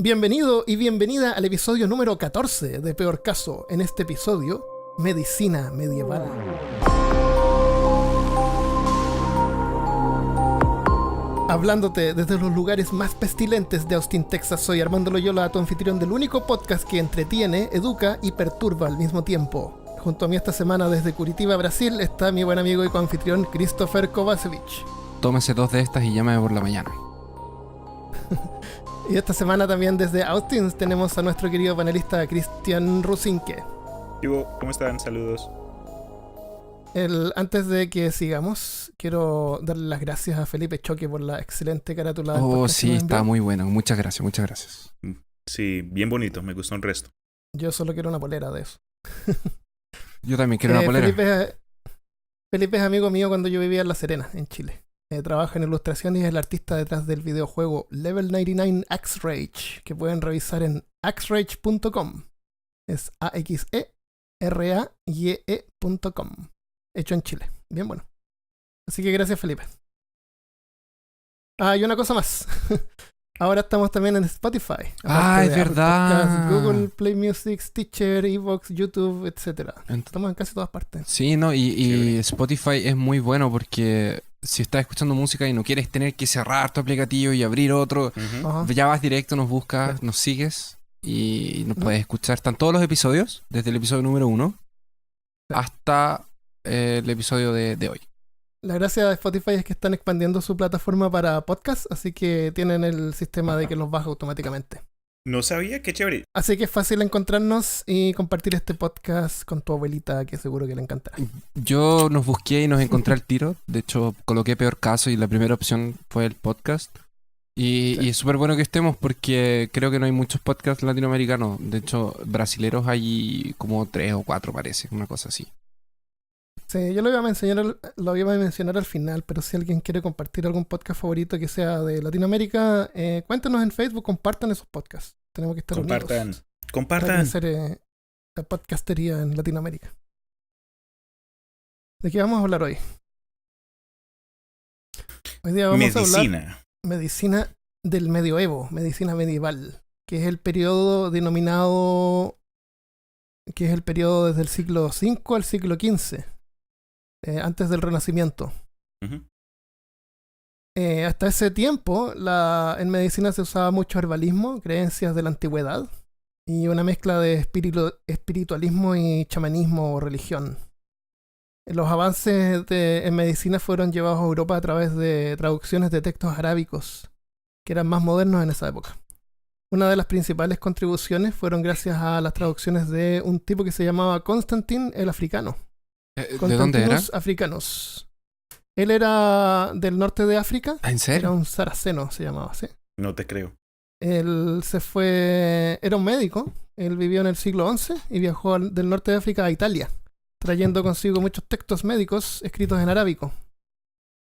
Bienvenido y bienvenida al episodio número 14 de Peor Caso. En este episodio, Medicina Medieval. Hablándote desde los lugares más pestilentes de Austin, Texas, soy Armando Loyola, tu anfitrión del único podcast que entretiene, educa y perturba al mismo tiempo. Junto a mí esta semana desde Curitiba, Brasil, está mi buen amigo y coanfitrión Christopher Kovacevic. Tómese 2 de estas y llámame por la mañana. Y esta semana también desde Austin tenemos a nuestro querido panelista Cristian Rusinque. ¿Cómo están? Saludos. Antes de que sigamos, quiero darle las gracias a Felipe Choque por la excelente carátula del Oh, podcast que sí, nos está envió. muy bueno. Muchas gracias, muchas gracias. Sí, bien bonito, me gustó un resto. Yo solo quiero una polera de eso. Yo también quiero una polera. Felipe es amigo mío cuando yo vivía en La Serena, en Chile. Trabaja en ilustración y es el artista detrás del videojuego Level 99 Axe Rage, que pueden revisar en axrage.com. Es AXERAYE.com. Hecho en Chile. Bien bueno. Así que gracias, Felipe. Y una cosa más. Ahora estamos también en Spotify. Ah, es de Apple verdad. Podcasts, Google Play Music, Stitcher, Evox, YouTube, etc. Estamos en casi todas partes. Sí, no, y Sí. Spotify es muy bueno porque si estás escuchando música y no quieres tener que cerrar tu aplicativo y abrir otro, Ujú. Ajá. ya vas directo, nos buscas, nos sigues y nos puedes escuchar. Están todos los episodios, desde el episodio número 1 hasta el episodio de hoy. La gracia de Spotify es que están expandiendo su plataforma para podcasts, así que tienen el sistema de que los baja automáticamente. No sabía, qué chévere. Así que es fácil encontrarnos y compartir este podcast con tu abuelita, que seguro que le encantará. Yo nos busqué y nos encontré al tiro. De hecho, coloqué Peor Caso y la primera opción fue el podcast. Y es súper bueno que estemos porque creo que no hay muchos podcasts latinoamericanos. De hecho, brasileros hay como 3 o 4 parece, una cosa así. Sí, yo lo iba a mencionar al final, pero si alguien quiere compartir algún podcast favorito que sea de Latinoamérica, cuéntenos en Facebook, compartan esos podcasts. Tenemos que estar Compartan. unidos para Compartan. crecer la podcastería en Latinoamérica. ¿De qué vamos a hablar hoy? Hoy día vamos a hablar Medicina. medicina del medioevo, medicina medieval, que es el periodo denominado, que es el periodo desde el siglo V al siglo XV, antes del Renacimiento. Ujú. Hasta ese tiempo, en medicina se usaba mucho herbalismo, creencias de la antigüedad, y una mezcla de espiritualismo y chamanismo o religión. Los avances en medicina fueron llevados a Europa a través de traducciones de textos arábicos, que eran más modernos en esa época. Una de las principales contribuciones fueron gracias a las traducciones de un tipo que se llamaba Constantin el Africano. ¿De dónde era? Constantinus Africanus. Él era del norte de África. ¿Ah, en Era serio? un saraceno, se llamaba así. No te creo. Él era un médico. Él vivió en el siglo XI y viajó del norte de África a Italia, trayendo consigo muchos textos médicos escritos en arábico.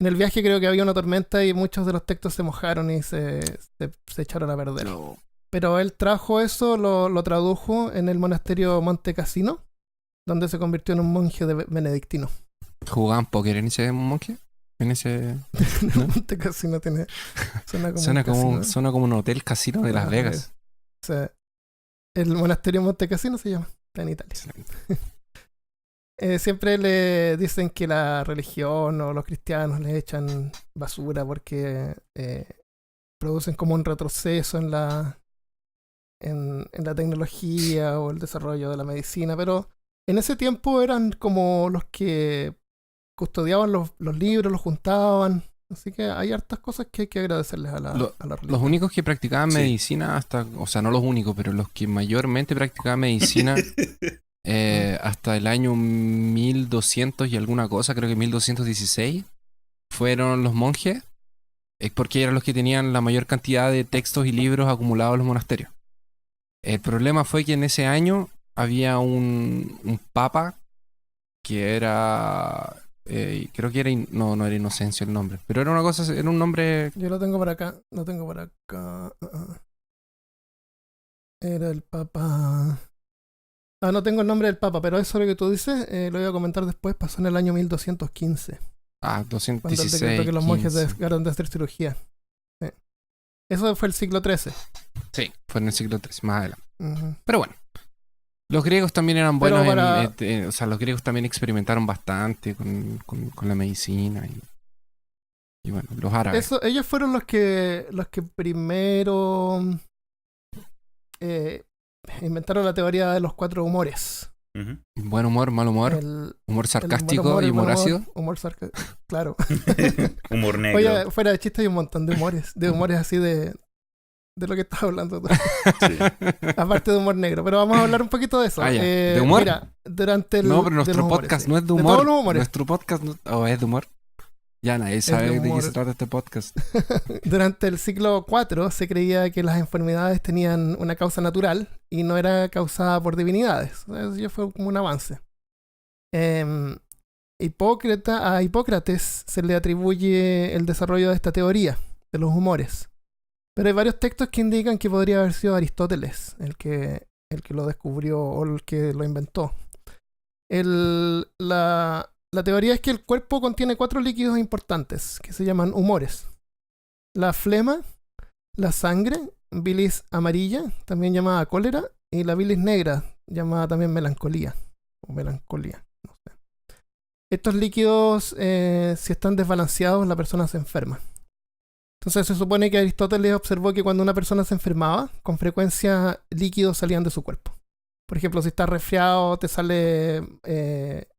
En el viaje creo que había una tormenta y muchos de los textos se mojaron y se echaron a perder. No. Pero él trajo eso, lo tradujo en el monasterio Monte Cassino, donde se convirtió en un monje benedictino. ¿Jugaban póker en ese monje? En ese... ¿No? Monte Cassino suena como un casino. Suena como un hotel casino de Las Vegas. O sea, el monasterio Monte Cassino se llama, está en Italia. Excelente. Siempre le dicen que la religión o los cristianos les echan basura porque producen como un retroceso en la tecnología o el desarrollo de la medicina, pero en ese tiempo eran como los que custodiaban los libros, los juntaban, así que hay hartas cosas que hay que agradecerles a la religión. Los únicos que practicaban Sí. medicina o sea, no los únicos, pero los que mayormente practicaban medicina hasta el año 1200 y alguna cosa, creo que 1216, fueron los monjes, porque eran los que tenían la mayor cantidad de textos y libros acumulados en los monasterios. El problema fue que en ese año había un papa que era... creo que era... no era Inocencio el nombre, pero era una cosa, era un nombre... Yo lo tengo por acá, Era el Papa... no tengo el nombre del Papa, pero eso lo que tú dices, lo voy a comentar después, pasó en el año 1215, Ah, cuando él 216. decretó que los monjes 15. dejaron de hacer cirugía. Sí. Eso fue el siglo XIII. Sí, fue en el siglo III, más adelante. Ujú. Pero bueno, los griegos también eran Pero buenos para- o sea, los griegos también experimentaron bastante con la medicina y bueno, los árabes. Ellos fueron los que primero inventaron la teoría de los 4 humores. Ujú. Buen humor, mal humor, El humor buen sarcástico humor, y el humor mal ácido. humor sarcástico. Claro. Humor negro. Oye, fuera de chiste hay un montón de humores así de lo que estás hablando tú. Sí. Aparte de humor negro. Pero vamos a hablar un poquito de eso. Ah, ya. ¿De humor? Mira, durante el. No, pero de nuestro los humores, podcast sí. no es de De humor. todos los humores. Nuestro podcast es de humor. Ya nadie sabe de qué humor. se trata este podcast. Durante el siglo IV se creía que las enfermedades tenían una causa natural y no era causada por divinidades. Eso ya fue como un avance. A Hipócrates se le atribuye el desarrollo de esta teoría de los humores. Pero hay varios textos que indican que podría haber sido Aristóteles el que lo descubrió o el que lo inventó. La teoría es que el cuerpo contiene 4 líquidos importantes que se llaman humores. La flema, la sangre, bilis amarilla, también llamada cólera, y la bilis negra, llamada también melancolía. O melancolía, no sé. Estos líquidos, si están desbalanceados, la persona se enferma. Entonces se supone que Aristóteles observó que cuando una persona se enfermaba, con frecuencia líquidos salían de su cuerpo. Por ejemplo, si estás resfriado, te sale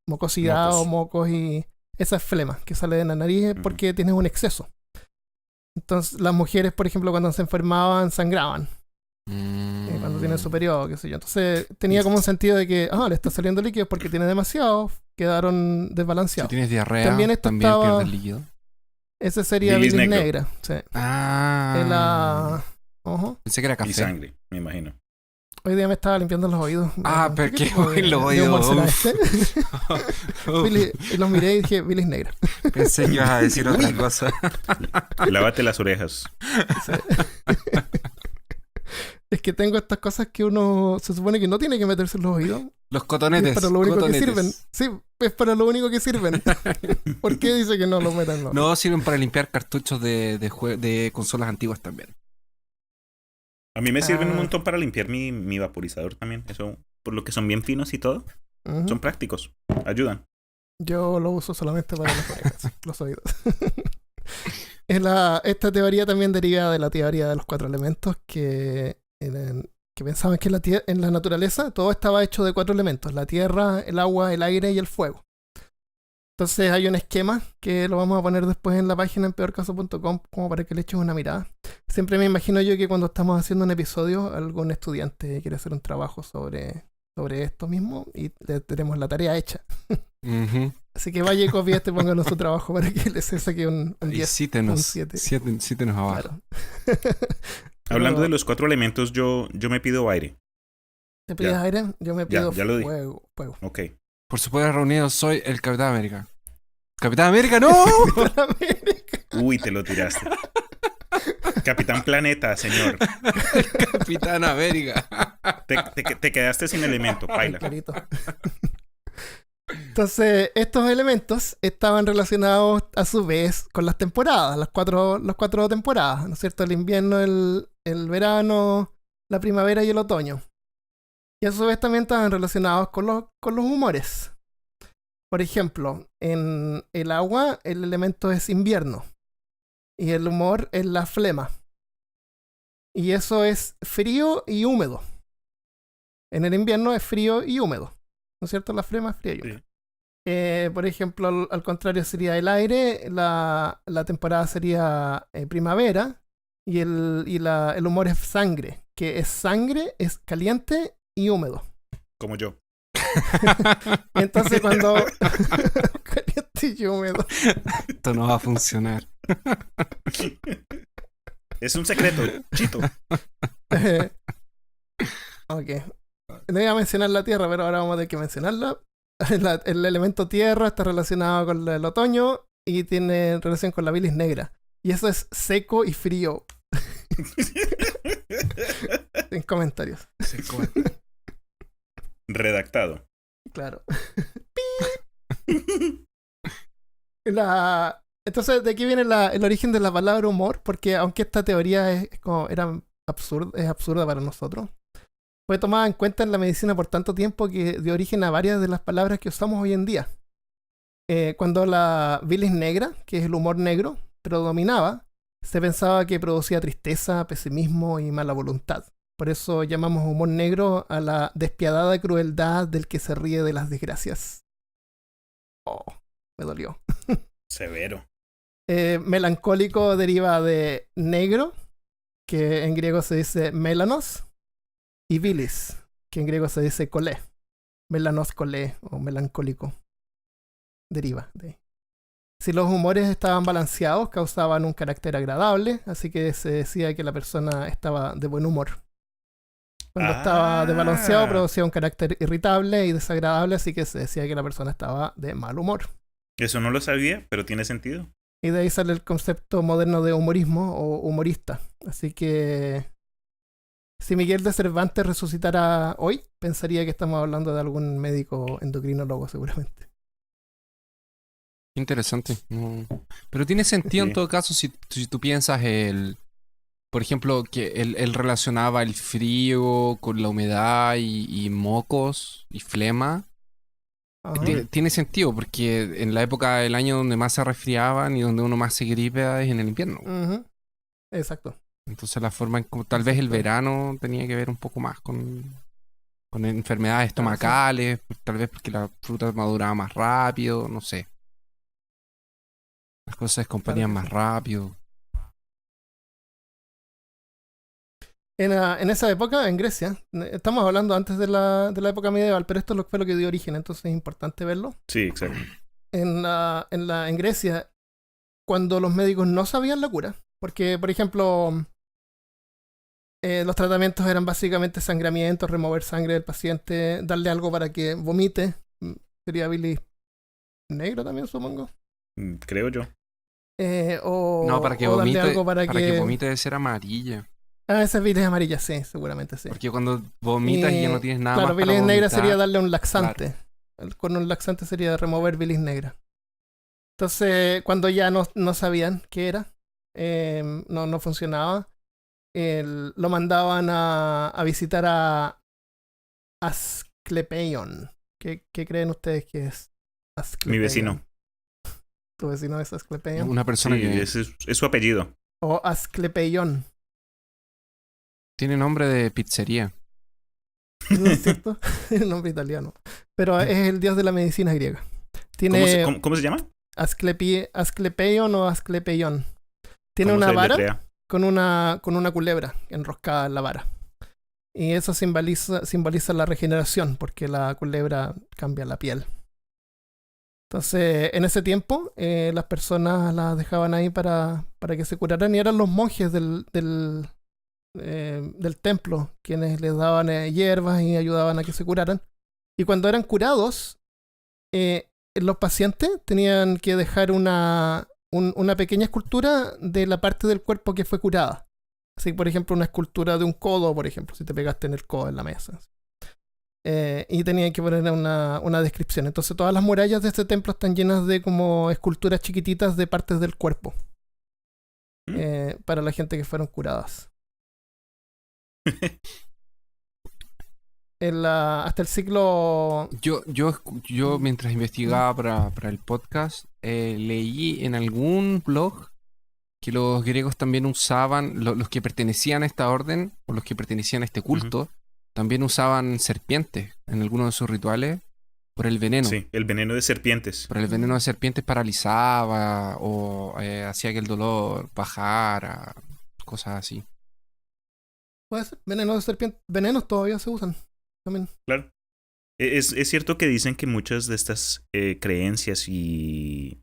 mucosidad Mocos. o mocos y esa es flema que sale de la nariz porque tienes un exceso. Entonces las mujeres, por ejemplo, cuando se enfermaban, sangraban. Cuando tienen su periodo, qué sé yo. Entonces tenía como un sentido de que, le está saliendo líquidos porque tiene demasiado, quedaron Si desbalanceados. tienes diarrea, También también, esto estaba- pierdes líquido. Ese sería Bilis bilis negro. negra. Sí. Ah. Ojo. Pensé que era Y café. sangre, me imagino. Hoy día me estaba limpiando los oídos. Ah, pero qué tipo de- los de humor oídos. será este? Y los miré y dije, bilis negra. Pensé que ibas a decir otra cosa. Lávate las orejas. Sí. Es que tengo estas cosas que uno se supone que no tiene que meterse en los oídos. Los Y cotonetes. es para lo único cotonetes. que sirven. Sí, es para lo único que sirven. ¿Por qué dice que no los metan? No, sirven para limpiar cartuchos de consolas antiguas también. A mí me sirven un Ah. montón para limpiar mi vaporizador también. Eso, por lo que son bien finos y todo. Ujú. Son prácticos. Ayudan. Yo lo uso solamente para las orejas, los oídos. Esta teoría también deriva de la teoría de los 4 elementos que pensaban que en la naturaleza todo estaba hecho de 4 elementos: la tierra, el agua, el aire y el fuego. Entonces hay un esquema que lo vamos a poner después en la página en peorcaso.com como para que le eches una mirada. Siempre me imagino yo que cuando estamos haciendo un episodio, algún estudiante quiere hacer un trabajo sobre esto mismo y le tenemos la tarea hecha. Ujú. Así que vaya y copie este, póngalo en su trabajo para que le saque un Y 10. cítenos. un 7. Cítenos abajo. Claro. Hablando Pero, de los 4 elementos, yo me pido aire. ¿te pides ya. aire? Yo me pido Ya lo di. fuego. Ok. Por supuesto, reunidos soy el Capitán América. ¡Capitán América, no! Uy, te lo tiraste. Capitán Planeta, señor. Capitán América. Te quedaste sin elemento, paila. Clarito. Entonces, estos elementos estaban relacionados a su vez con las temporadas, las cuatro temporadas, ¿no es cierto? El invierno, el verano, la primavera y el otoño. Y a su vez también estaban relacionados con los humores. Por ejemplo, en el agua el elemento es invierno y el humor es la flema. Y eso es frío y húmedo. En el invierno es frío y húmedo. ¿No es cierto? La flema es fría y húmeda. Por ejemplo, al contrario sería el aire, la temporada sería primavera y el humor es sangre, que es sangre, es caliente y húmedo. Como yo. Y entonces cuando... caliente y húmedo. Esto no va a funcionar. Es un secreto, chito. Ok. No iba a mencionar la tierra, pero ahora vamos a tener que mencionarla. El elemento tierra está relacionado con el otoño y tiene relación con la bilis negra. Y eso es seco y frío. En comentarios. Redactado. Claro. Entonces, de aquí viene el origen de la palabra humor, porque aunque esta teoría era es absurda para nosotros, fue tomada en cuenta en la medicina por tanto tiempo que dio origen a varias de las palabras que usamos hoy en día. Cuando la bilis negra, que es el humor negro, predominaba, se pensaba que producía tristeza, pesimismo y mala voluntad. Por eso llamamos humor negro a la despiadada crueldad del que se ríe de las desgracias. Oh, me dolió. Severo. Melancólico deriva de negro, que en griego se dice melanos, y bilis, que en griego se dice colé. Melanos colé o melancólico. Deriva de ahí. Si los humores estaban balanceados, causaban un carácter agradable, así que se decía que la persona estaba de buen humor. Cuando estaba desbalanceado, producía un carácter irritable y desagradable, así que se decía que la persona estaba de mal humor. Eso no lo sabía, pero tiene sentido. Y de ahí sale el concepto moderno de humorismo o humorista. Así que si Miguel de Cervantes resucitara hoy, pensaría que estamos hablando de algún médico endocrinólogo seguramente. Interesante. Pero tiene sentido en Sí. todo caso si tú piensas por ejemplo, que él relacionaba el frío con la humedad y mocos y flema. Ajá. Tiene sentido porque en la época del año donde más se resfriaban y donde uno más se gripa es en el invierno. Ujú. Exacto. Entonces la forma en como tal vez el Exacto. verano tenía que ver un poco más con enfermedades Claro, sí. estomacales, tal vez porque la fruta maduraba más rápido, no sé. Las cosas se descomponían Claro que más sí. rápido. En esa época, en Grecia, estamos hablando antes de la época medieval, pero esto fue lo que dio origen, entonces es importante verlo. Sí, exacto. En Grecia, cuando los médicos no sabían la cura, porque, por ejemplo, los tratamientos eran básicamente sangramiento, remover sangre del paciente, darle algo para que vomite, sería bilis negro también, supongo. Creo yo. No, para que o darle vomite, algo para que vomite debe ser amarilla. Ah, esa es bilis amarilla, sí, seguramente sí. Porque cuando vomitas y ya no tienes nada claro, más para bilis negra vomitar. sería darle un laxante. Con un laxante sería remover bilis negra. Entonces, cuando ya no sabían qué era, no funcionaba, lo mandaban a visitar a Asclepeion. ¿Qué creen ustedes que es Asclepeion? Mi vecino. ¿Tu vecino es Asclepeion? Una persona Sí, que es su apellido. O Asclepeion, tiene nombre de pizzería. ¿no es cierto? Es un nombre italiano. Pero es el dios de la medicina griega. Tiene ¿Cómo se llama? Asclepeion o Asclepeion. Tiene ¿Cómo una se vara deletrea? con una culebra enroscada en la vara. Y eso simboliza la regeneración, porque la culebra cambia la piel. Entonces, en ese tiempo, las personas las dejaban ahí para que se curaran, y eran los monjes del templo quienes les daban hierbas y ayudaban a que se curaran. Y cuando eran curados, los pacientes tenían que dejar una pequeña escultura de la parte del cuerpo que fue curada. Así, por ejemplo, una escultura de un codo, por ejemplo, si te pegaste en el codo en la mesa. Y tenían que poner una descripción. Entonces todas las murallas de este templo están llenas de como esculturas chiquititas de partes del cuerpo. Para la gente que fueron curadas. Hasta el siglo... Yo mientras investigaba para el podcast, leí en algún blog que los griegos también usaban, los que pertenecían a esta orden, o los que pertenecían a este culto, también usaban serpientes en algunos de sus rituales por el veneno. Sí, el veneno de serpientes. Por el veneno de serpientes paralizaba o hacía que el dolor bajara, cosas así. Puede ser, veneno de serpiente. Venenos todavía se usan también. Claro. Es cierto que dicen que muchas de estas creencias y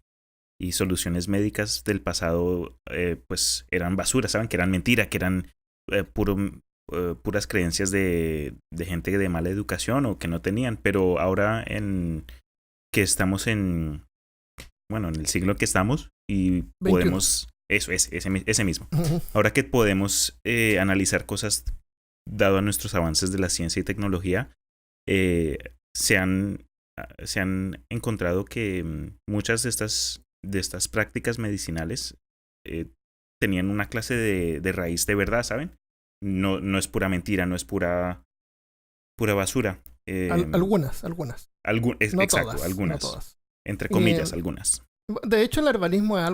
soluciones médicas del pasado pues eran basura, ¿saben? Que eran mentira, que eran puras creencias de gente de mala educación o que no tenían. Pero ahora que estamos en el siglo que estamos y 21. podemos... Eso es, ese mismo. Ahora que podemos analizar cosas dado a nuestros avances de la ciencia y tecnología, se han encontrado que muchas de estas prácticas medicinales tenían una clase de raíz de verdad, ¿saben? no es pura mentira, no es pura basura. Algunas. No Exacto, todas, algunas. no todas. Entre comillas, algunas. De hecho, el herbalismo es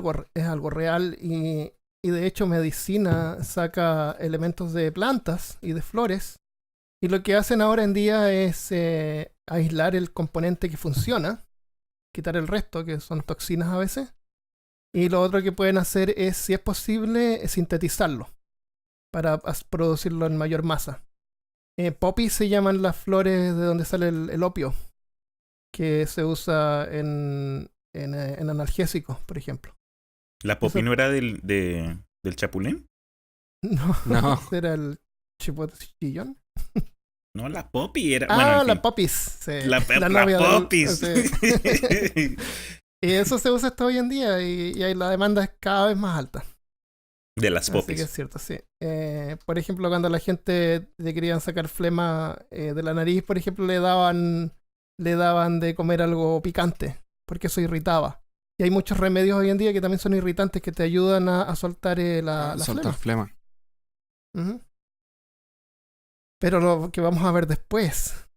algo real y de hecho medicina saca elementos de plantas y de flores y lo que hacen ahora en día es aislar el componente que funciona, quitar el resto, que son toxinas a veces, y lo otro que pueden hacer es, si es posible, sintetizarlo para producirlo en mayor masa. Poppies se llaman las flores de donde sale el opio, que se usa en analgésicos, por ejemplo. ¿La poppy no era del chapulín? No. Era el chillón. No, la poppy era... La poppies. Sí. La novia poppies. Sí. Y eso se usa hasta hoy en día y ahí la demanda es cada vez más alta. De las poppies. Así que es cierto, sí. Por ejemplo, cuando a la gente le querían sacar flema de la nariz, por ejemplo, le daban de comer algo picante, porque eso irritaba. Y hay muchos remedios hoy en día que también son irritantes que te ayudan a soltar la flema. Uh-huh. Pero lo que vamos a ver después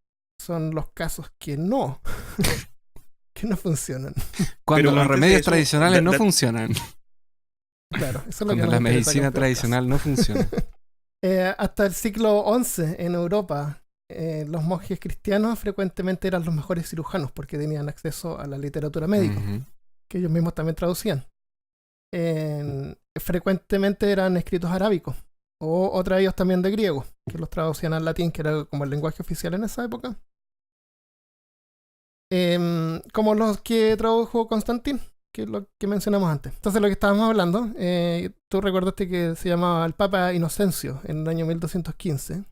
son los casos que no funcionan. Cuando Pero los remedios eso, tradicionales no funcionan. Claro, eso es lo Cuando que la medicina tradicional no funciona. Hasta el siglo XI en Europa, los monjes cristianos frecuentemente eran los mejores cirujanos porque tenían acceso a la literatura médica, que ellos mismos también traducían. Frecuentemente eran escritos arábicos, o otros ellos también de griego, que los traducían al latín, que era como el lenguaje oficial en esa época. Como los que tradujo Constantín, que es lo que mencionamos antes. Entonces, lo que estábamos hablando, tú recordaste que se llamaba el Papa Inocencio en el año 1215.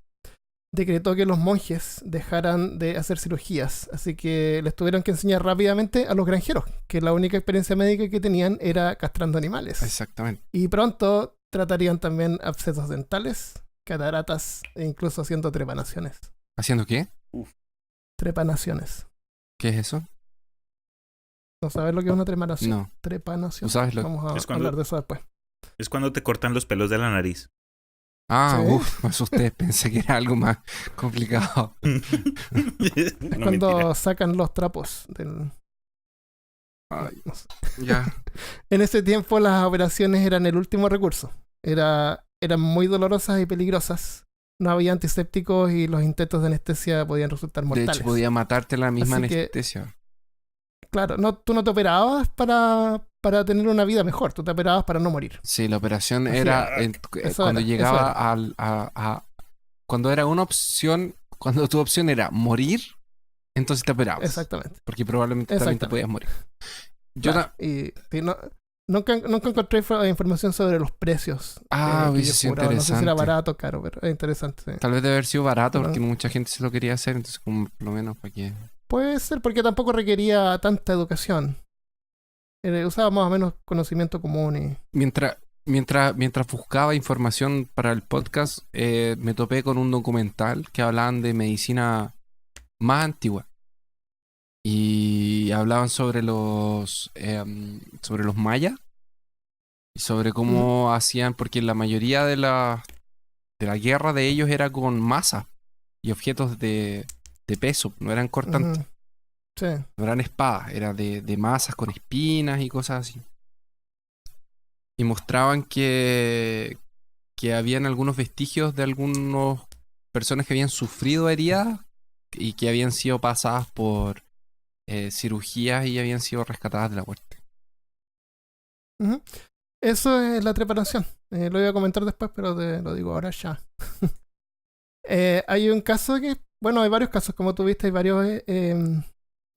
Decretó que los monjes dejaran de hacer cirugías, así que les tuvieron que enseñar rápidamente a los granjeros, que la única experiencia médica que tenían era castrando animales. Exactamente. Y pronto tratarían también abscesos dentales, cataratas e incluso haciendo trepanaciones. ¿Haciendo qué? Trepanaciones. ¿Qué es eso? ¿No sabes lo que es una trepanación? No. Trepanación. ¿Tú sabes lo Vamos a hablar de eso después. Es cuando te cortan los pelos de la nariz. Ah, ¿Sí? Me asusté. Pensé que era algo más complicado. No, Cuando mentira. sacan los trapos del... Ay, no sé. ya. En ese tiempo las operaciones eran el último recurso. Eran muy dolorosas y peligrosas. No había antisépticos y los intentos de anestesia podían resultar De mortales. hecho, podía matarte la misma Así que, anestesia. claro, tú no te operabas para tener una vida mejor. Tú te operabas para no morir. Sí, la operación Así era cuando era. llegaba cuando era una opción, cuando tu opción era morir, entonces te operabas. Exactamente. Porque probablemente también te podías morir. Claro, y nunca encontré información sobre los precios. Hubiese sido interesante. No sé si era barato o caro, pero es interesante. Sí. Tal vez debe haber sido barato porque mucha gente se lo quería hacer, entonces como por lo menos para que... Puede ser porque tampoco requería tanta educación. Usaba más o menos conocimiento común y... Mientras buscaba información para el podcast, me topé con un documental que hablaban de medicina más antigua. Y hablaban sobre los mayas y sobre cómo hacían, porque la mayoría de la guerra de ellos era con masa y objetos de peso, no eran cortantes. Sí. No eran espadas, era de masas con espinas y cosas así. Y mostraban que habían algunos vestigios de algunas personas que habían sufrido heridas y que habían sido pasadas por cirugías y habían sido rescatadas de la muerte. Eso es la trepanación. Lo iba a comentar después, pero te lo digo ahora ya. Hay un caso que... Bueno, hay varios casos, como tú viste, hay varios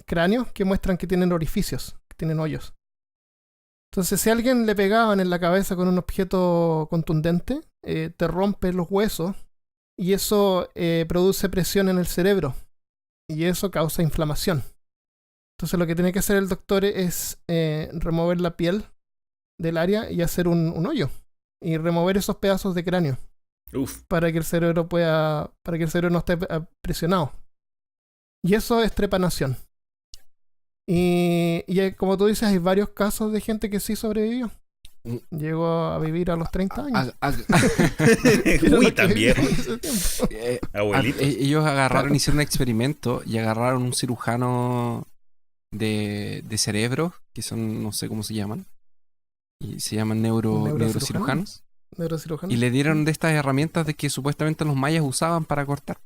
cráneos que muestran que tienen orificios, que tienen hoyos. Entonces, si a alguien le pegaban en la cabeza con un objeto contundente, te rompe los huesos y eso produce presión en el cerebro y eso causa inflamación. Entonces, lo que tiene que hacer el doctor es remover la piel del área y hacer un hoyo y remover esos pedazos de cráneo. Para que el cerebro no esté presionado. Y eso es trepanación. Y como tú dices, hay varios casos de gente que sí sobrevivió. Llegó a vivir a los 30 años. Uy, también. Abuelito. Ellos agarraron, hicieron un experimento y agarraron un cirujano de cerebro, que son, no sé cómo se llaman, y se llaman neurocirujanos, y le dieron de estas herramientas de que supuestamente los mayas usaban para cortar.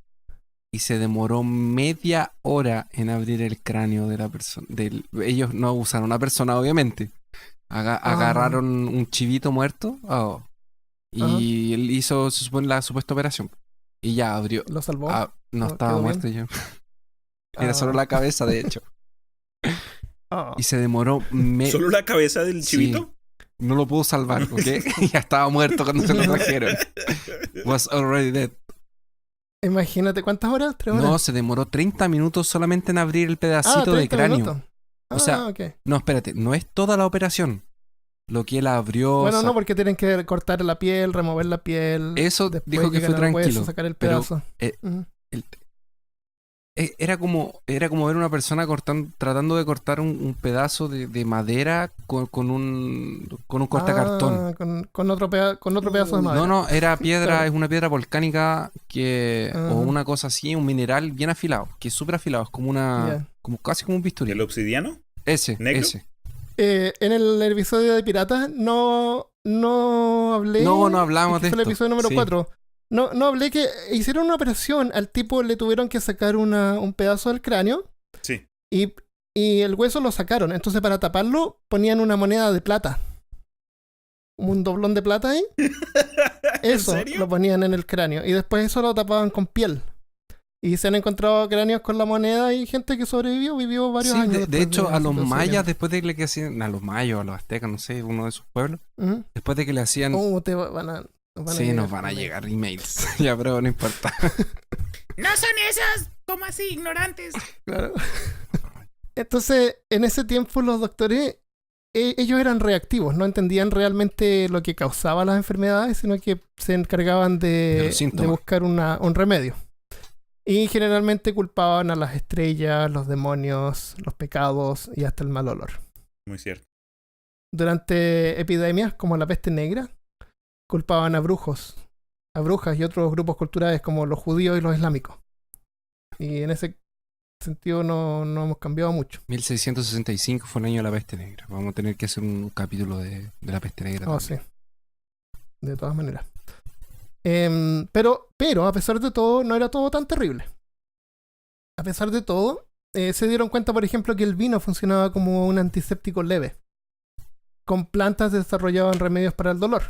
Y se demoró media hora en abrir el cráneo de la persona. Ellos no usaron una persona, obviamente. Agarraron un chivito muerto y él hizo, se supone, la supuesta operación. Y ya abrió. ¿Lo salvó? No estaba muerto ya. Era solo la cabeza, de hecho. Y se demoró... ¿Solo la cabeza del chivito? No lo pudo salvar, ¿ok? Ya estaba muerto cuando se lo trajeron. Was already dead. Imagínate, ¿cuántas horas? ¿3 horas? No, se demoró 30 minutos solamente en abrir el pedacito de cráneo. Minutos. O sea, okay. No, espérate, no es toda la operación. Lo que él abrió... Bueno, no, porque tienen que cortar la piel, remover la piel. Eso dijo que fue tranquilo. Sacar el pedazo. Era como ver una persona tratando de cortar un pedazo de madera con un cortacartón. Con otro pedazo de madera. No, era piedra, Claro. Es una piedra volcánica o una cosa así, un mineral bien afilado, que es súper afilado, es como casi como un bisturí. ¿El obsidiano? Ese. En el episodio de Piratas no hablé. No hablamos de esto. Fue el episodio número 4. No hablé que hicieron una operación. Al tipo le tuvieron que sacar un pedazo del cráneo. Sí. Y el hueso lo sacaron. Entonces, para taparlo, ponían una moneda de plata. Un doblón de plata ahí. Eso ¿En serio? lo ponían en el cráneo. Y después eso lo tapaban con piel. Y se han encontrado cráneos con la moneda y gente que vivió varios años. De hecho, a los mayas, después de que le hacían, a los mayas o a los aztecas, no sé, uno de sus pueblos, después de que le hacían... nos van a llegar emails. Ya, pero no importa. No son esos, como así, ignorantes. Claro. Entonces, en ese tiempo los doctores, ellos eran reactivos, no entendían realmente lo que causaba las enfermedades, sino que se encargaban de buscar un remedio. Y generalmente culpaban a las estrellas, los demonios, los pecados y hasta el mal olor. Muy cierto. Durante epidemias como la peste negra, culpaban a brujas y otros grupos culturales como los judíos y los islámicos. Y en ese sentido no hemos cambiado mucho. 1665 fue el año de la peste negra. Vamos a tener que hacer un capítulo de la peste negra. Sí. De todas maneras. Pero a pesar de todo, no era todo tan terrible. A pesar de todo, se dieron cuenta, por ejemplo, que el vino funcionaba como un antiséptico leve. Con plantas desarrollaban remedios para el dolor,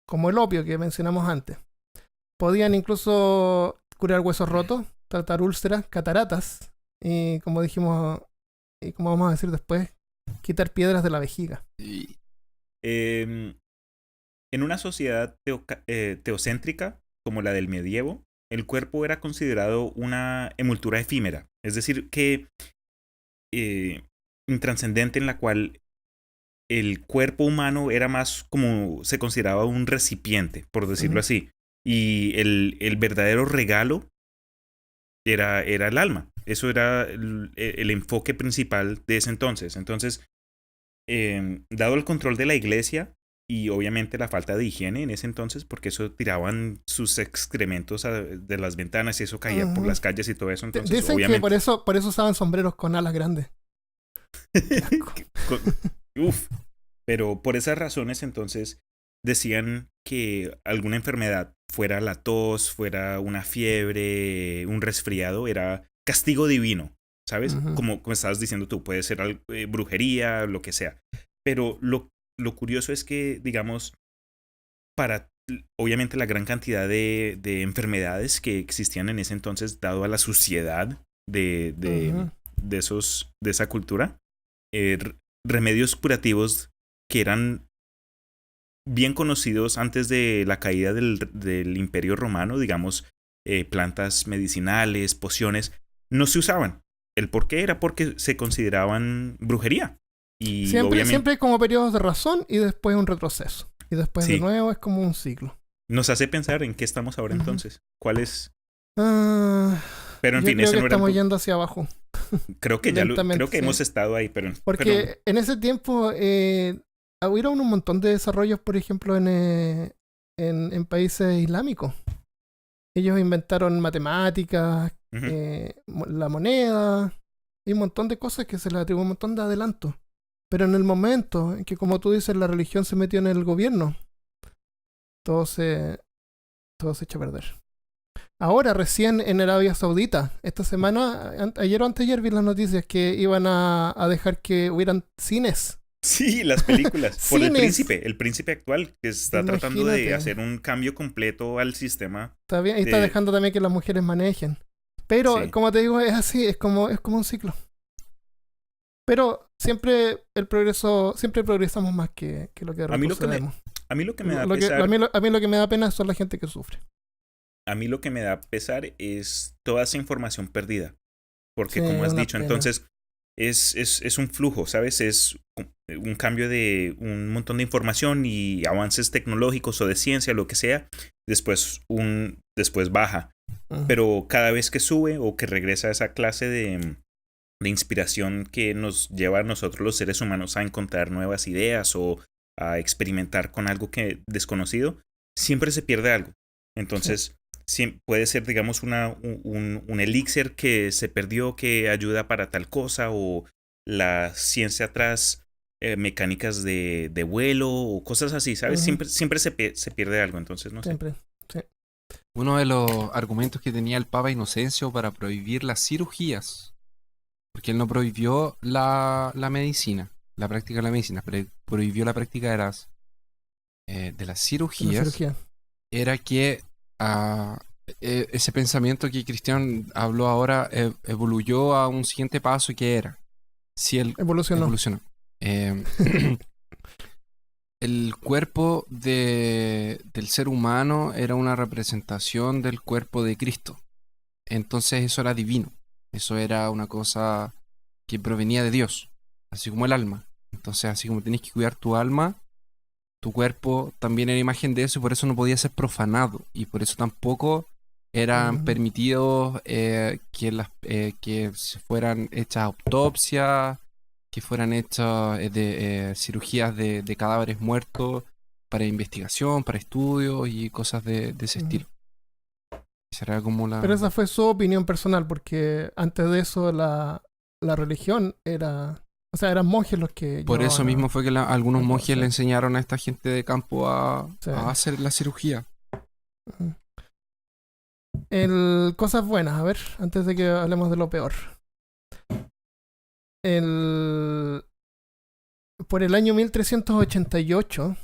como el opio que mencionamos antes. Podían incluso curar huesos rotos, tratar úlceras, cataratas y, como dijimos, y como vamos a decir después, quitar piedras de la vejiga. En una sociedad teocéntrica como la del medievo, el cuerpo era considerado una envoltura efímera, es decir, que intranscendente, en la cual el cuerpo humano era más como se consideraba un recipiente, por decirlo así, y el verdadero regalo era el alma. Eso era el enfoque principal de ese entonces. Entonces, dado el control de la iglesia y obviamente la falta de higiene en ese entonces, porque eso tiraban sus excrementos de las ventanas y eso caía por las calles y todo eso. Entonces, dicen obviamente, que por eso usaban sombreros con alas grandes. Pero por esas razones entonces decían que alguna enfermedad, fuera la tos, fuera una fiebre, un resfriado, era castigo divino, ¿sabes? Como estabas diciendo tú, puede ser brujería, lo que sea. Pero lo curioso es que, digamos, para obviamente la gran cantidad de enfermedades que existían en ese entonces, dado a la suciedad de esa cultura, remedios curativos que eran bien conocidos antes de la caída del Imperio Romano, digamos, plantas medicinales, pociones, no se usaban. ¿El por qué? Era porque se consideraban brujería. Y siempre hay como periodos de razón y después un retroceso. Y después de nuevo es como un ciclo. Nos hace pensar en qué estamos ahora entonces. ¿Cuál es? Pero en fin, creo que estamos yendo hacia abajo. Creo que hemos estado ahí, pero... Porque en ese tiempo hubieron un montón de desarrollos, por ejemplo, en países islámicos. Ellos inventaron matemáticas, Ujú. la moneda y un montón de cosas que se les atribuye un montón de adelantos. Pero en el momento en que, como tú dices, la religión se metió en el gobierno, todo se echa a perder. Ahora, recién en Arabia Saudita, esta semana, ayer o anteayer vi las noticias que iban a dejar que hubieran cines. Sí, las películas. Por Cines. el príncipe actual, que está tratando de Imagínate. hacer un cambio completo al sistema. Está bien, y está de- dejando también que las mujeres manejen. Pero, Sí. como te digo, es así, es como un ciclo. Pero siempre progresamos más que lo que A mí lo que me retrocedemos. A mí lo que me da a pesar, mí lo que me da pena son la gente que sufre. a mí lo que me da pesar es toda esa información perdida. Porque Sí, como has una dicho, pena. entonces es un flujo, ¿sabes? Es un cambio de un montón de información y avances tecnológicos o de ciencia, lo que sea. Después baja. Ujú. Pero cada vez que sube o que regresa esa clase de inspiración que nos lleva a nosotros los seres humanos a encontrar nuevas ideas o a experimentar con algo que desconocido, siempre se pierde algo. Entonces, puede ser, digamos, un elixir que se perdió que ayuda para tal cosa, o la ciencia atrás, mecánicas de vuelo o cosas así, ¿sabes? Ujú. Siempre se pierde algo, entonces no sé. Siempre. Sí. Uno de los argumentos que tenía el Papa Inocencio para prohibir las cirugías, porque él no prohibió la medicina, la práctica de la medicina, pero prohibió la práctica de las La cirugías, cirugía. era que ese pensamiento que Cristian habló ahora evoluyó a un siguiente paso que era, si él Evolucionó. evolucionó. Eh, el cuerpo del ser humano era una representación del cuerpo de Cristo. Entonces eso era divino. Eso era una cosa que provenía de Dios, así como el alma. Entonces, así como tenías que cuidar tu alma, tu cuerpo también era imagen de eso y por eso no podía ser profanado. Y por eso tampoco eran Ujú. permitidos que se fueran hechas autopsias, que fueran hechas cirugías de cadáveres muertos para investigación, para estudios y cosas de ese Ujú. estilo. Será como la... Pero esa fue su opinión personal, porque antes de eso la religión era... O sea, eran monjes los que Por eso llevaban mismo fue que algunos a monjes cosas. le enseñaron a esta gente de campo Sí. a hacer la cirugía. Ujú. Cosas buenas, a ver, antes de que hablemos de lo peor. Por el año 1388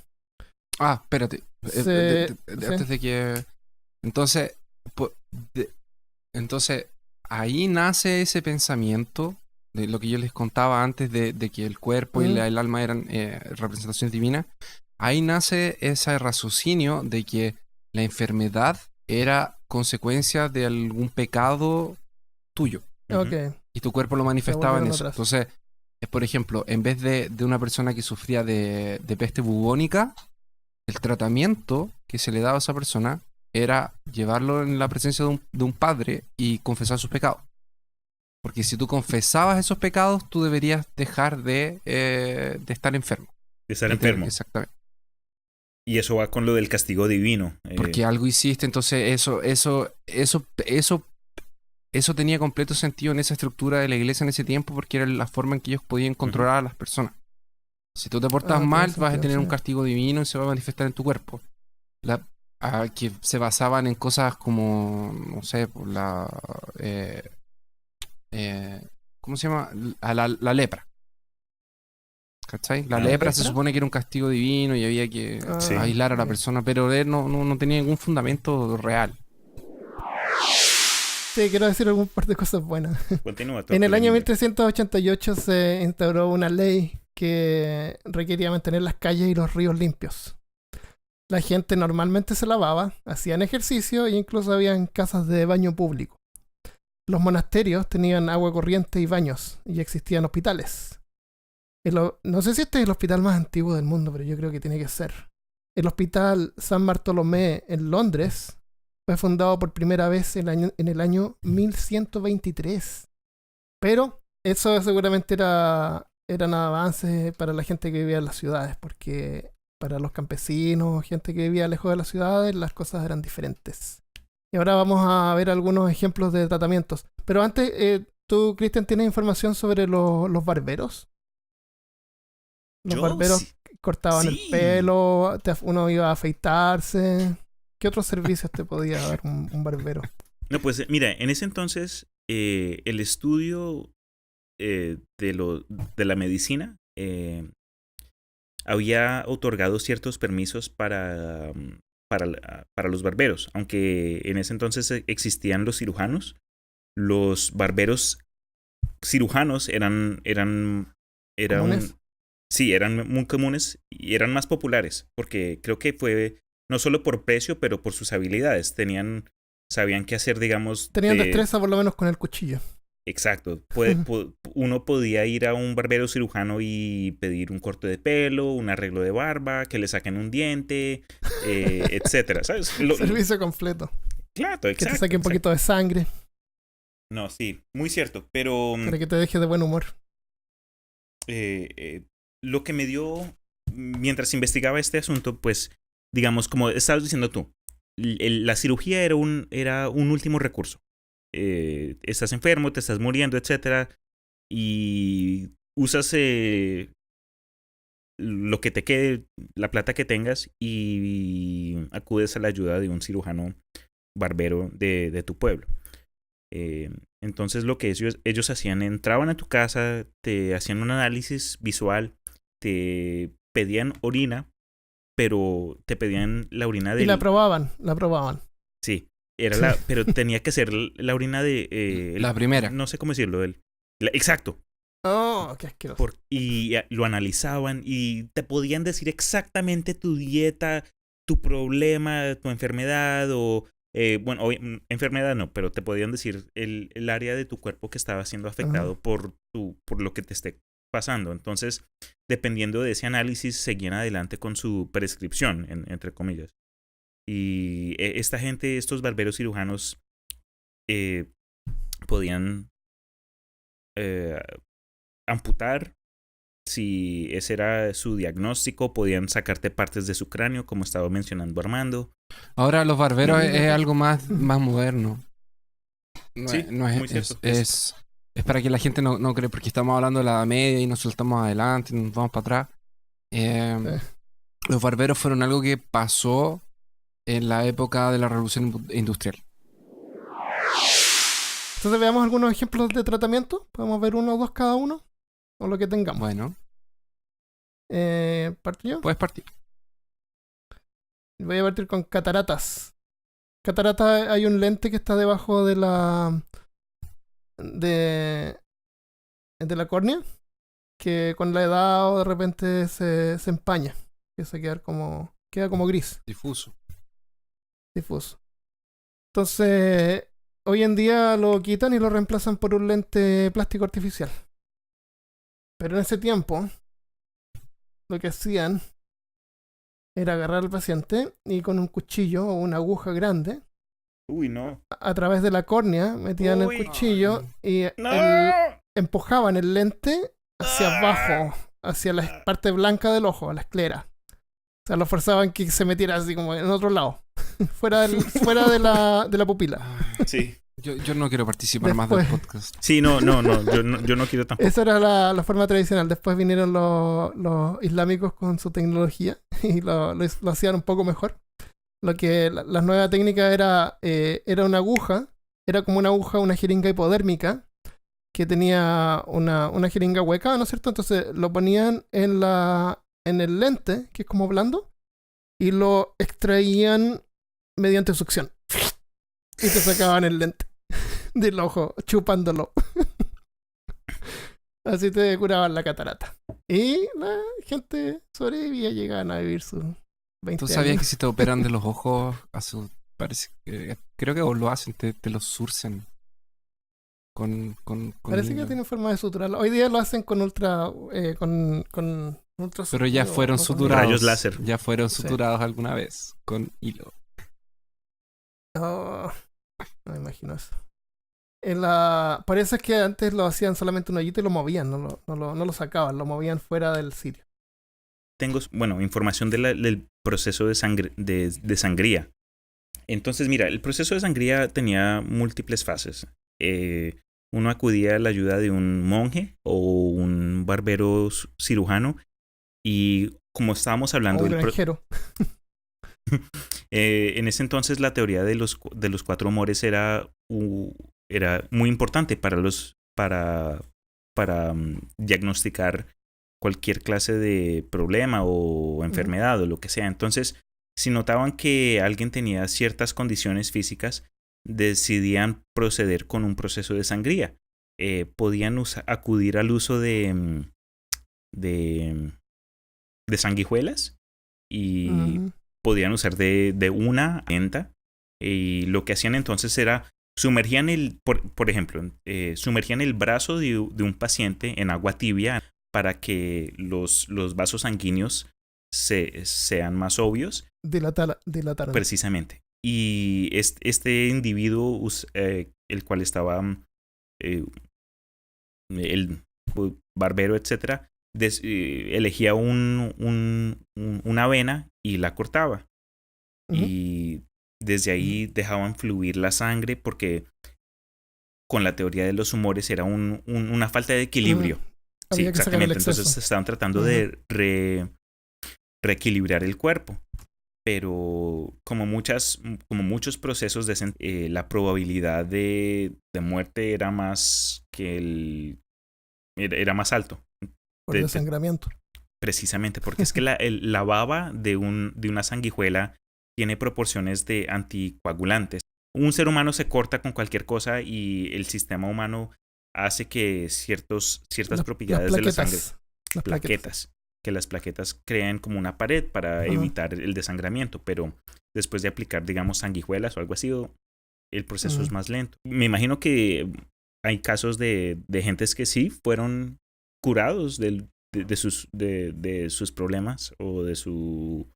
Ah, espérate. sí. Antes de que... Entonces, po- de- entonces, ahí nace ese pensamiento de lo que yo les contaba antes de que el cuerpo y Mm. el alma eran representaciones divinas. Ahí nace ese raciocinio de que la enfermedad era consecuencia de algún pecado tuyo. Ujú. Ok. Y tu cuerpo lo manifestaba en volvieron eso. atrás. Entonces, por ejemplo, en vez de una persona que sufría de peste bubónica, el tratamiento que se le daba a esa persona era llevarlo en la presencia de un padre y confesar sus pecados. Porque si tú confesabas esos pecados, tú deberías dejar de estar enfermo. De estar enfermo. Exactamente. Y eso va con lo del castigo divino. Porque algo hiciste, entonces eso tenía completo sentido en esa estructura de la iglesia en ese tiempo, porque era la forma en que ellos podían controlar a las personas. Si tú te portas tiene mal, vas a sentido, tener un sí. castigo divino y se va a manifestar en tu cuerpo. Que se basaban en cosas como, no sé, ¿cómo se llama? La lepra. ¿Cachai? La lepra se ¿lepra? supone que era un castigo divino y había que Sí. aislar a la persona, pero él no tenía ningún fundamento real. Sí, quiero decir algún par de cosas buenas. Continúa. En el año Emilio. 1388 se instauró una ley que requería mantener las calles y los ríos limpios. La gente normalmente se lavaba, hacían ejercicio e incluso habían casas de baño público. Los monasterios tenían agua corriente y baños, y existían hospitales. No sé si este es el hospital más antiguo del mundo, pero yo creo que tiene que ser. El Hospital San Bartolomé en Londres fue fundado por primera vez en el año 1123. Pero eso seguramente era eran avances para la gente que vivía en las ciudades, porque para los campesinos, gente que vivía lejos de las ciudades, las cosas eran diferentes. Y ahora vamos a ver algunos ejemplos de tratamientos. Pero antes, tú, Cristian, ¿tienes información sobre los barberos? Los Yo barberos sí. cortaban el Sí. pelo, uno iba a afeitarse. ¿Qué otros servicios te podía dar un barbero? No, pues mira, en ese entonces el estudio de la medicina había otorgado ciertos permisos para los barberos, aunque en ese entonces existían los cirujanos. Los barberos cirujanos ¿Comunes? sí, eran muy comunes y eran más populares, porque creo que fue no solo por precio, pero por sus habilidades. Sabían qué hacer, digamos, Tenían destreza por lo menos con el cuchillo. exacto. Uno podía ir a un barbero cirujano y pedir un corte de pelo, un arreglo de barba, que le saquen un diente, etcétera, ¿sabes? Servicio completo. Claro, Que exacto. te saque un exacto. poquito de sangre No, sí, muy cierto. Pero para que te deje de buen humor. lo que me dio, mientras investigaba este asunto, pues, digamos, como estabas diciendo tú, la cirugía era un último recurso. Estás enfermo, te estás muriendo, etcétera, y usas lo que te quede, la plata que tengas, y acudes a la ayuda de un cirujano barbero de tu pueblo. Entonces lo que ellos hacían, entraban a tu casa, te hacían un análisis visual, te pedían orina, pero te pedían la orina Y del... la probaban. Sí, Sí. pero tenía que ser la orina de... La primera. No sé cómo decirlo. Exacto. Oh, qué asqueroso. Y lo analizaban y te podían decir exactamente tu dieta, tu problema, tu enfermedad o... bueno, enfermedad no, pero te podían decir el área de tu cuerpo que estaba siendo afectado por lo que te esté pasando. Entonces, dependiendo de ese análisis, seguían adelante con su prescripción, entre comillas. Y esta gente, estos barberos cirujanos, podían amputar. Si ese era su diagnóstico, podían sacarte partes de su cráneo, como estaba mencionando Armando. Ahora los barberos es algo más moderno. Sí, No es, muy cierto. es para que la gente no cree, porque estamos hablando de la Edad Media y nos saltamos adelante, nos vamos para atrás. Los barberos fueron algo que pasó en la época de la Revolución Industrial. Entonces veamos algunos ejemplos de tratamiento. Podemos ver uno o dos cada uno. O lo que tengamos. Bueno, ¿Parto yo? puedes partir. Voy a partir con cataratas. Catarata, hay un lente que está debajo de la córnea, que con la edad o de repente se empaña, empieza a queda como gris, Difuso. difuso. Entonces, hoy en día lo quitan y lo reemplazan por un lente plástico artificial. Pero en ese tiempo, lo que hacían era agarrar al paciente y con un cuchillo o una aguja grande, Uy, no. a través de la córnea, metían Uy. el cuchillo y ¡No! empujaban el lente hacia abajo, hacia la parte blanca del ojo, a la esclera. O sea, lo forzaban que se metiera así como en otro lado, fuera de la pupila. Sí. Yo no quiero participar más Después. del podcast. Sí, no, yo no quiero tampoco. Esa era la forma tradicional. Después vinieron los islámicos con su tecnología y lo hacían un poco mejor. Lo que la nueva técnica era una aguja, era como una aguja, una jeringa hipodérmica que tenía una jeringa hueca, ¿no es cierto? Entonces lo ponían en el lente, que es como blando, y lo extraían mediante succión. Y te sacaban el lente del ojo, chupándolo. Así te curaban la catarata. Y la gente sobrevivía, llegaban a vivir sus 20 ¿Tú sabías que años. si te operan de los ojos, parece que creo que lo hacen, te los surcen con Parece que tienen forma de suturarlo. Hoy día lo hacen con con ultra pero ya suturo, fueron o con- suturados. Rayos láser. Ya fueron Sí. suturados alguna vez con hilo. Oh, no me imagino eso. Parece que antes lo hacían solamente un hoyito y lo movían, no lo sacaban, lo movían fuera del sitio. Tengo, bueno, información del proceso de sangría. Entonces, mira, el proceso de sangría tenía múltiples fases. Uno acudía a la ayuda de un monje o un barbero cirujano y como estábamos hablando... O un granjero. En ese entonces la teoría de los 4 humores era muy importante para diagnosticar cualquier clase de problema o enfermedad o lo que sea. Entonces, si notaban que alguien tenía ciertas condiciones físicas, decidían proceder con un proceso de sangría. Podían acudir al uso de sanguijuelas y podían usar de una venta. Y lo que hacían entonces era sumergían por ejemplo, sumergían el brazo de un paciente en agua tibia para que los vasos sanguíneos sean más obvios. Dilataron. Precisamente. Y este individuo, el cual estaba el barbero, etcétera, elegía una vena y la cortaba. Y desde ahí dejaban fluir la sangre porque con la teoría de los humores era una falta de equilibrio. Sí, exactamente. Entonces estaban tratando de reequilibrar el cuerpo. Pero como muchos procesos la probabilidad de muerte era más era más alto. Por el desangramiento. Precisamente, porque es que la baba de una sanguijuela tiene proporciones de anticoagulantes. Un ser humano se corta con cualquier cosa y el sistema humano hace que ciertas propiedades de la sangre, que las plaquetas creen como una pared para evitar el desangramiento, pero después de aplicar, digamos, sanguijuelas o algo así, el proceso es más lento. Me imagino que hay casos de gentes que sí fueron curados de sus problemas o de sus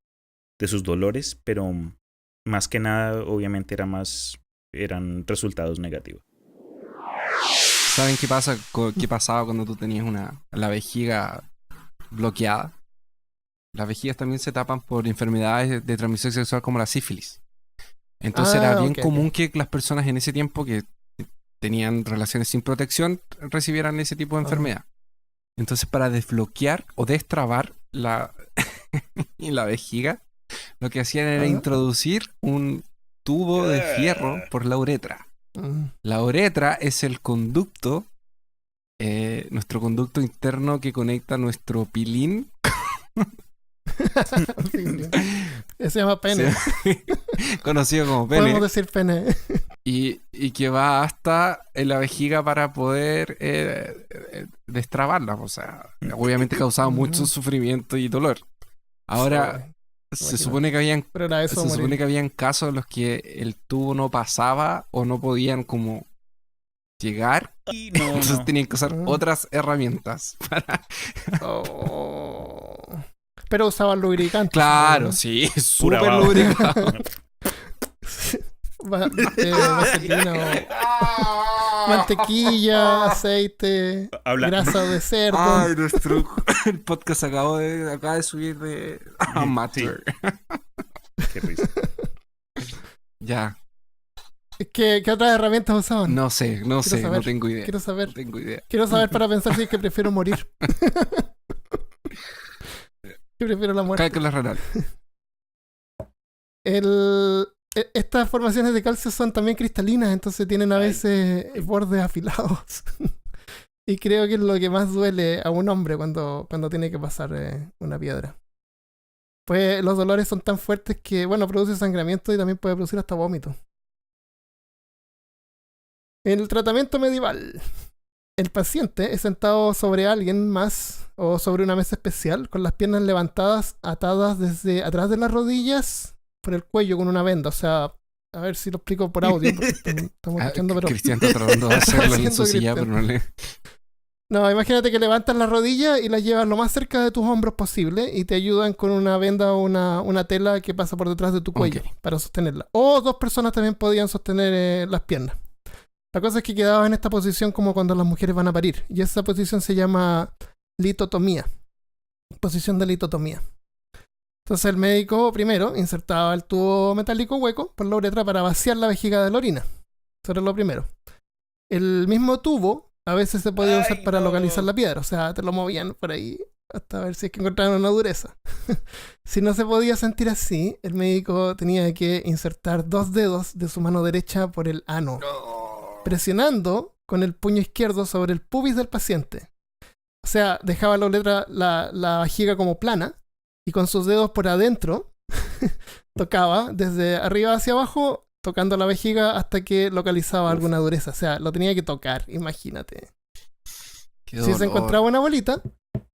dolores, pero más que nada, obviamente, eran resultados negativos. ¿Saben qué pasaba cuando tú tenías la vejiga bloqueada? Las vejigas también se tapan por enfermedades de transmisión sexual como la sífilis. Entonces era bien común que las personas en ese tiempo que tenían relaciones sin protección recibieran ese tipo de enfermedad. Entonces, para desbloquear o destrabar la vejiga, lo que hacían era introducir un tubo de fierro por la uretra. La uretra es el conducto, nuestro conducto interno que conecta nuestro pilín. Se llama pene. Conocido como pene. Podemos decir pene. Y que va hasta la vejiga para poder destrabarla. O sea, obviamente causaba mucho sufrimiento y dolor. Ahora, se supone que habían casos en los que el tubo no pasaba o no podían como llegar. Entonces tenían que usar otras herramientas para... Pero usaban lubricante. Claro, sí, súper lubricado. Vaselina o mantequilla, aceite, grasa de cerdo. Ay, el podcast acaba de subir de amateur. Sí. Qué risa. Ya. ¿Qué otras herramientas usaban? No sé, no tengo idea. Quiero saber. No tengo idea. Quiero saber para pensar si es que prefiero morir. Yo prefiero la muerte. Cálculo renal. Estas formaciones de calcio son también cristalinas, entonces tienen a veces bordes afilados. Y creo que es lo que más duele a un hombre cuando tiene que pasar una piedra. Pues los dolores son tan fuertes que, produce sangramiento y también puede producir hasta vómito. El tratamiento medieval. El paciente es sentado sobre alguien más o sobre una mesa especial con las piernas levantadas, atadas desde atrás de las rodillas por el cuello con una venda. O sea, a ver si lo explico por audio. Estamos escuchando, pero... Cristian está tratando de hacerlo en su silla, pero no le... No, imagínate que levantas las rodillas y las llevas lo más cerca de tus hombros posible y te ayudan con una venda o una tela que pasa por detrás de tu cuello para sostenerla. O 2 personas también podían sostener las piernas. La cosa es que quedaba en esta posición como cuando las mujeres van a parir. Y esa posición se llama litotomía. Posición de litotomía. Entonces el médico primero insertaba el tubo metálico hueco por la uretra para vaciar la vejiga de la orina. Eso era lo primero. El mismo tubo a veces se podía usar para localizar la piedra. O sea, te lo movían por ahí hasta ver si es que encontraban una dureza. Si no se podía sentir así, el médico tenía que insertar 2 dedos de su mano derecha por el ano, presionando con el puño izquierdo sobre el pubis del paciente. O sea, dejaba la vejiga como plana y con sus dedos por adentro tocaba desde arriba hacia abajo, tocando la vejiga hasta que localizaba alguna dureza. O sea, lo tenía que tocar, imagínate. Si se encontraba una bolita,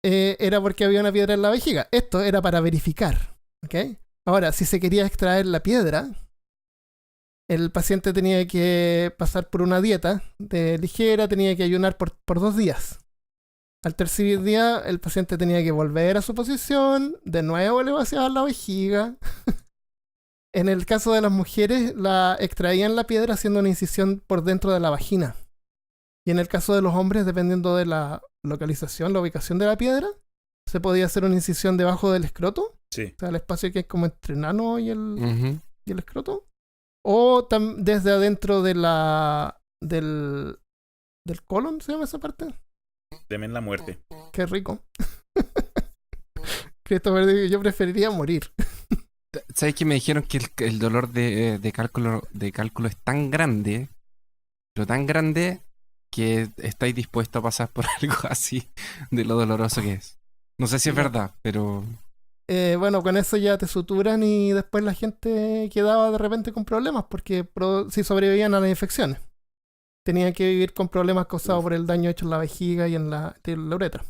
era porque había una piedra en la vejiga. Esto era para verificar, ¿ok? Ahora, si se quería extraer la piedra, el paciente tenía que pasar por una dieta ligera, tenía que ayunar por 2 días. Al tercer día, el paciente tenía que volver a su posición, de nuevo le vaciaban la vejiga. En el caso de las mujeres, la extraían la piedra haciendo una incisión por dentro de la vagina. Y en el caso de los hombres, dependiendo de la localización, la ubicación de la piedra, se podía hacer una incisión debajo del escroto. Sí. O sea, el espacio que es como entre el ano y Ujú. el escroto. O desde adentro de del colon, ¿se llama esa parte? Temen la muerte. Qué rico. Christopher dijo, yo preferiría morir. ¿Sabes que me dijeron que el dolor de cálculo es tan grande, pero tan grande, que estáis dispuestos a pasar por algo así de lo doloroso que es? No sé si es verdad, pero... Bueno, con eso ya te suturan y después la gente quedaba de repente con problemas porque si sobrevivían a las infecciones. Tenían que vivir con problemas causados por el daño hecho en la vejiga y en la uretra,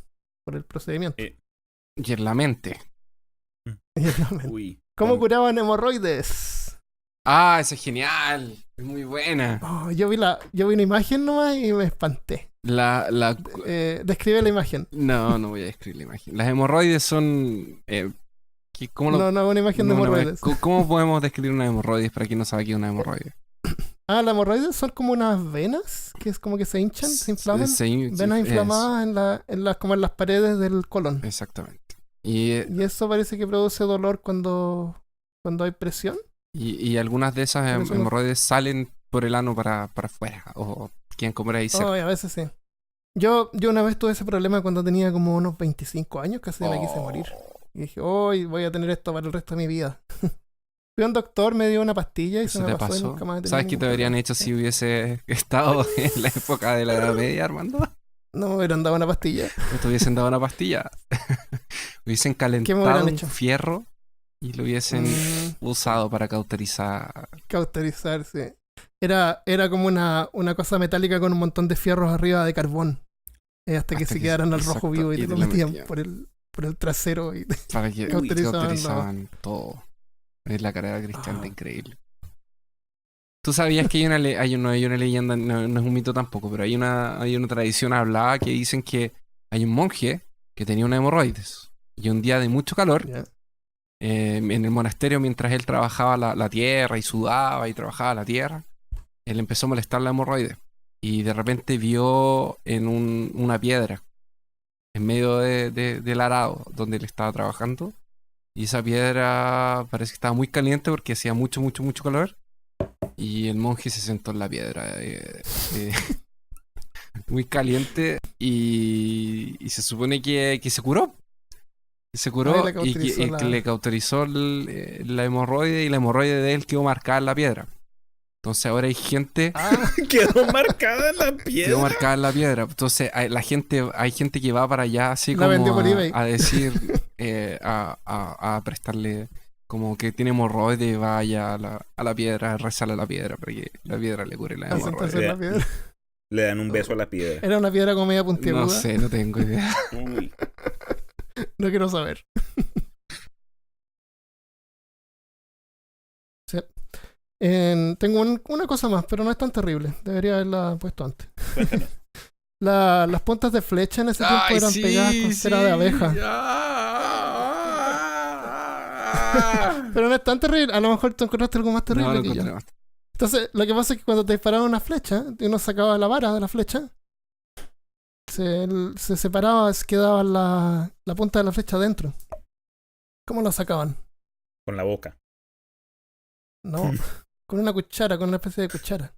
por el procedimiento. Y en la mente. Y en la mente. Uy. ¿Cómo Bueno, curaban hemorroides? Ah, esa es genial. Es muy buena. Oh, yo vi una imagen nomás y me espanté. Describe la imagen. No voy a describir la imagen. Las hemorroides son... ¿cómo lo... No, una imagen de hemorroides. ¿Cómo podemos describir una hemorroides para quien no sabe qué es una hemorroide? Las hemorroides son como unas venas que es como que se hinchan, se inflaman. Venas inflamadas como en las paredes del colon. Exactamente. Y eso parece que produce dolor cuando hay presión. Y algunas de esas hemorroides salen por el ano para afuera. O quieren comer ahí cerca. A veces sí. Yo una vez tuve ese problema cuando tenía como unos 25 años, casi me quise morir. Y dije, hoy voy a tener esto para el resto de mi vida. Fui a un doctor, me dio una pastilla y se me pasó. Y nunca más he tenido ¿Sabes qué te habrían hecho si hubiese estado en la época de la Edad Media, Armando? No me hubieran dado una pastilla. No te hubiesen dado una pastilla. Hubiesen calentado un fierro y lo hubiesen usado para cauterizar. Cauterizar, sí. Era como una cosa metálica con un montón de fierros arriba de carbón. Hasta que se quedaran al rojo vivo y te lo metían por el trasero y para que cauterizaban todo. Es la carrera cristiana increíble. ¿Tú sabías que hay una leyenda, no es un mito tampoco, pero hay una tradición hablada que dicen que hay un monje que tenía una hemorroides y un día de mucho calor, en el monasterio, mientras él trabajaba la tierra y sudaba y trabajaba la tierra, él empezó a molestar la hemorroide y de repente vio en una piedra en medio del arado donde él estaba trabajando, y esa piedra parece que estaba muy caliente porque hacía mucho calor. Y el monje se sentó en la piedra muy caliente y se supone que se curó. Se curó y que le cauterizó la hemorroide, y la hemorroide de él quedó marcada en la piedra. Entonces ahora hay gente... quedó marcada en la piedra. Quedó marcada en la piedra. Entonces hay gente que va para allá así la como a decir, a prestarle... Como que tiene hemorroide, vaya a la piedra, rezarle a la piedra para que la piedra le cure la hemorroide. Le dan un beso a la piedra. Era una piedra con media puntiaguda. No sé, no tengo idea. No quiero saber. Sí. Tengo una cosa más, pero no es tan terrible. Debería haberla puesto antes. Las puntas de flecha en ese tiempo eran pegadas con cera de abeja. Pero no es tan terrible. A lo mejor tú encontraste algo más terrible que yo. Entonces, lo que pasa es que cuando te disparaban una flecha, y uno sacaba la vara de la flecha, se separaba, quedaba la punta de la flecha adentro. ¿Cómo lo sacaban? Con la boca. No, con una cuchara, con una especie de cuchara.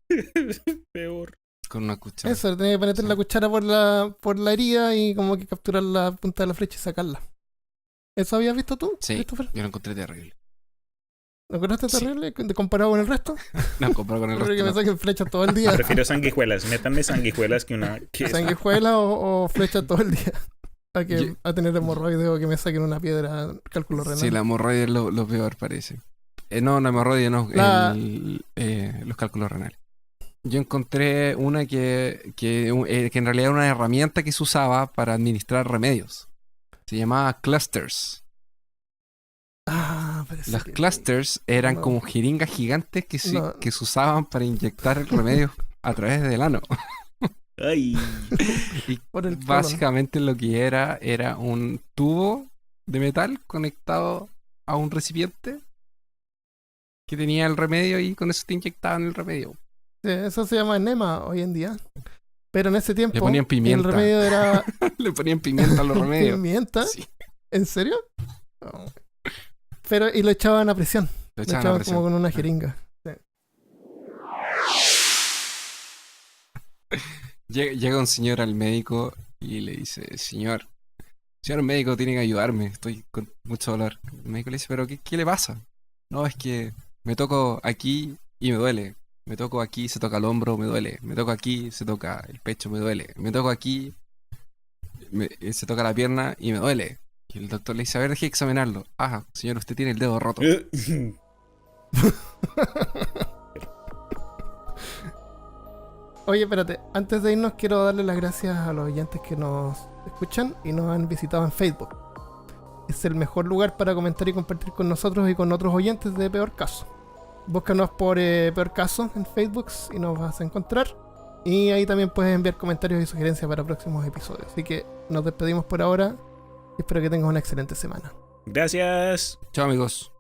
Peor. Con una cuchara. Eso, tenía que meter la cuchara por la herida y como que capturar la punta de la flecha y sacarla. ¿Eso habías visto tú, Sí, Christopher? yo lo encontré terrible. ¿Lo encontraste Sí. terrible comparado con el resto? No, comparado con el Creo que resto. me no. saquen flechas todo el día. Prefiero sanguijuelas. Métanme sanguijuelas que una... que es- Sanguijuela o flechas todo el día. Yo- A tener hemorroides o que me saquen una piedra, cálculo renal. Sí, la hemorroide es lo peor, parece. No, la hemorroide no, los cálculos renales. Yo encontré una que en realidad era una herramienta que se usaba para administrar remedios. Se llamaba clusters. Ah, parece Los que- clusters eran no. como jeringas gigantes que No. que se usaban para inyectar el remedio a través del ano. Ay. Y Por el colon. básicamente lo que era un tubo de metal conectado a un recipiente que tenía el remedio y con eso te inyectaban el remedio. Sí, eso se llama enema hoy en día. Pero en ese tiempo Le ponían pimienta. el remedio era Le ponían pimienta a los remedios. pimienta. Sí, ¿En serio? No. Pero y lo echaban a presión. lo Lo echaban a echaban presión. como con una jeringa. Llega un señor al médico y le dice, señor médico, tiene que ayudarme, estoy con mucho dolor. El médico le dice, pero ¿qué le pasa? No, es que me toco aquí y me duele. Me toco aquí, se toca el hombro, me duele. Me toco aquí, se toca el pecho, me duele. Me toco aquí, se toca la pierna y me duele. Y el doctor le dice, a ver, deje de examinarlo. Ah, señor, usted tiene el dedo roto. Oye, espérate, antes de irnos quiero darle las gracias a los oyentes que nos escuchan y nos han visitado en Facebook. Es el mejor lugar para comentar y compartir con nosotros y con otros oyentes de Peor Caso. Búscanos por Peor Caso en Facebook y nos vas a encontrar. Y ahí también puedes enviar comentarios y sugerencias para próximos episodios. Así que nos despedimos por ahora y espero que tengas una excelente semana. Gracias. Chao, amigos.